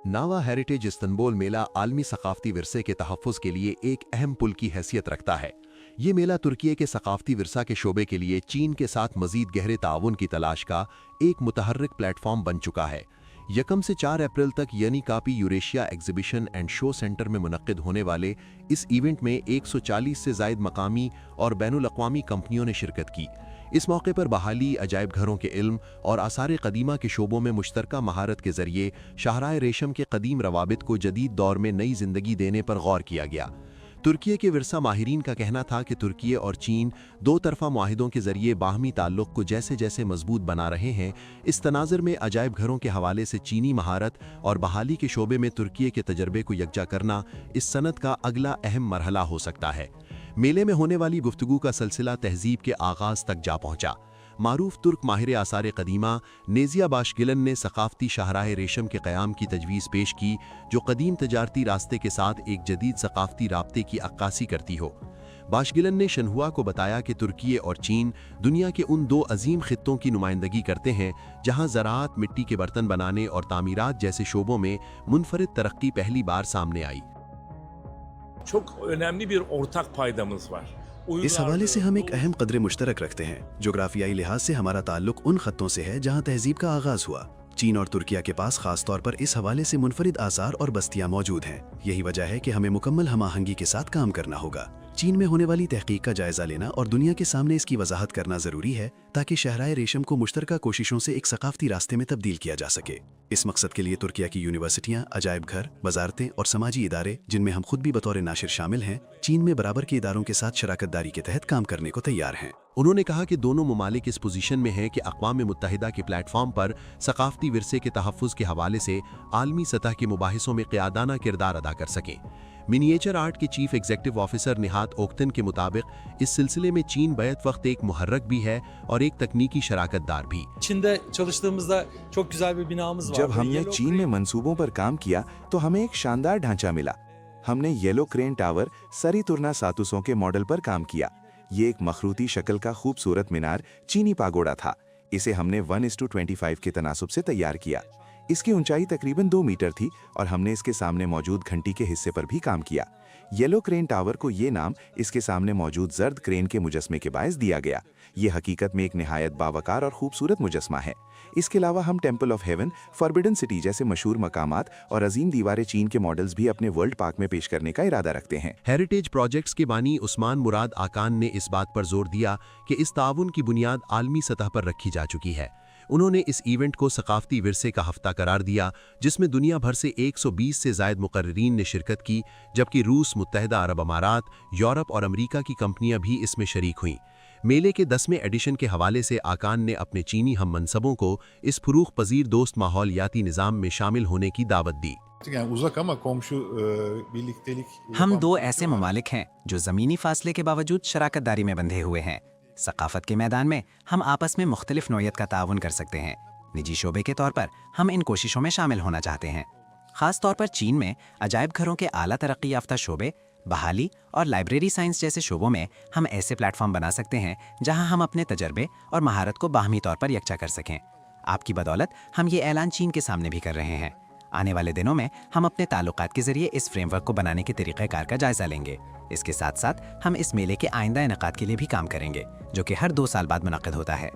नावा heritage Istanbul मेला आलमी सकाफती विरसे के तहफ़्फ़ुज़ के लिए एक अहम पुल की हैसियत रखता है। ये मेला तुर्की के सकाफती विरसा के शोबे के लिए चीन के साथ मज़ीद गहरे ताउन की तलाश का एक मुतहर्रिक प्लेटफॉर्म बन चुका है। 1 से 4 अप्रैल तक यानी copy Eurasia exhibition and show centre में मुनक्किद होने वाले इस इवेंट में 140 से ज़ायद मकामी और बैनुल अक़वामी कंपनियों ने शिरकत की। इस मौके पर बहाली, अजायब घरों के इल्म और आसार कदीमा के शोबों में मुश्तरका महारत के ज़रिए शाहराए रेशम के कदीम रवाबित को जदीद दौर में नई ज़िंदगी देने पर गौर किया गया। तुर्की के विरसा माहिरीन का कहना था कि तुर्की और चीन दो तरफा मुआहिदों के ज़रिए बाहमी ताल्लुक़ को जैसे जैसे मजबूत बना रहे हैं, इस तनाज़ुर में अजायब घरों के हवाले से चीनी महारत और बहाली के शोबे में तुर्की के तजर्बे को यकजा करना इस सनत का अगला अहम मरहला हो सकता है। मेले में होने वाली गुफ्तगू का सिलसिला तहजीब के आगाज़ तक जा पहुँचा। मारूफ तुर्क माहिर आसार कदीमा नेजिया बाशगिलन ने सकाफती शाहराह रेशम के क़याम की तजवीज़ पेश की, जो कदीम तजारती रास्ते के साथ एक जदीद सकाफती राब्ते की अक्कासी करती हो। बाशगिलन ने शनहुआ को बताया कि तुर्की और चीन दुनिया के उन दो अजीम खित्तों की नुमाइंदगी करते हैं जहाँ ज़राअत, मिट्टी के बर्तन बनाने और तामीरात जैसे शोबों में मुनफरिद तरक्की पहली बार सामने आई। çok önemli bir ortak paydamız var. इस हवाले से हम एक अहम कदर मुश्तरक रखते हैं। जोग्राफियाई लिहाज से हमारा ताल्लुक उन खत्तों से है जहाँ तहजीब का आगाज हुआ। चीन और तुर्किया के पास खास तौर पर इस हवाले से मुनफरिद आसार और बस्तियां मौजूद हैं। यही वजह है कि हमें मुकम्मल हमाहंगी के साथ काम करना होगा। चीन में होने वाली तहकीक का जायजा लेना और दुनिया के सामने इसकी वजाहत करना जरूरी है ताकि शहराए रेशम को मुश्तरका कोशिशों से एक सकाफती रास्ते में तब्दील किया जा सके। इस मकसद के लिए तुर्किया की यूनिवर्सिटियां, अजायब घर, वजारतें और समाजी इदारे, जिनमें हम खुद भी बतौर नाशिर शामिल हैं, चीन में बराबर के इदारों के साथ शराकतदारी के तहत काम करने को तैयार हैं। उन्होंने कहा कि दोनों ममालिक इस पोजीशन में हैं कि अक़वाम मुत्तहिदा के प्लेटफॉर्म पर सकाफती विरसे के तहफ़्फ़ुज़ के हवाले से आलमी सतह के मुबाहिसों में क़यादाना किरदार अदा कर सकें। मिनिएचर आर्ट के चीफ एग्जीक्यूटिव ऑफिसर निहात ओक्तन के मुताबिक इस सिलसिले में चीन बैत वक्त एक मुहर्रक भी है और एक तकनीकी शराकतदार भी। जब हमने चीन में मंसूबों पर काम किया तो हमें एक शानदार ढांचा मिला। हमने येलो क्रेन टावर सरी तुरना सातुसों के मॉडल पर काम किया। ये एक मखरूती शक्ल का खूबसूरत मीनार चीनी पागोड़ा था। इसे हमने 1:25 के तनासुब से तैयार किया। इसकी ऊंचाई तकरीबन 2 मीटर थी और हमने इसके सामने मौजूद घंटी के हिस्से पर भी काम किया। येलो क्रेन टावर को ये नाम इसके सामने मौजूद जर्द क्रेन के मुजस्मे के बायस दिया गया। ये हकीकत में एक निहायत बावकार और खूबसूरत मुजस्मा है। इसके अलावा हम temple of haven, forbidden city जैसे मशहूर मकामात और अजीम दीवारें चीन के मॉडल्स भी अपने वर्ल्ड पार्क में पेश करने का इरादा रखते हैं। हेरिटेज प्रोजेक्ट्स के बानी उस्मान मुराद आकान ने इस बात पर जोर दिया कि इस ताउन की बुनियाद आलमी सतह पर रखी जा चुकी है। उन्होंने इस इवेंट को सकाफती विरसे का हफ्ता करार दिया, जिसमें दुनिया भर से 120 से ज़ायद मुकर्रिरीन ने शिरकत की, जबकि रूस, मुत्तहिदा अरब अमारात, यूरोप और अमेरिका की कंपनियां भी इसमें शरीक हुईं। मेले के 10वें एडिशन के हवाले से आकान ने अपने चीनी हम मनसबों को इस फुरूख पजीर दोस्त माहौलियाती निज़ाम में शामिल होने की दावत दी। हम दो ऐसे ममालिक हैं जो ज़मीनी फासले के बावजूद शराकतदारी में बंधे हुए हैं। सकाफत के मैदान में हम आपस में मुख्तलिफ नौयत का ताउन कर सकते हैं। निजी शोबे के तौर पर हम इन कोशिशों में शामिल होना चाहते हैं। ख़ास तौर पर चीन में अजायब घरों के आला तरक्की याफ्ता शोबे, बहाली और लाइब्रेरी साइंस जैसे शोबों में हम ऐसे प्लेटफॉर्म बना सकते हैं जहां हम अपने तजर्बे और महारत को बाहमी तौर पर यकजा कर सकें। आपकी बदौलत हम ये ऐलान चीन के सामने भी कर रहे हैं। आने वाले दिनों में हम अपने ताल्लुकात के जरिए इस फ्रेमवर्क को बनाने के तरीक़ेकार का जायजा लेंगे। इसके साथ साथ हम इस मेले के आइंदा इनेकाद के लिए भी काम करेंगे, जो कि हर 2 साल बाद मुनक़्क़िद होता है।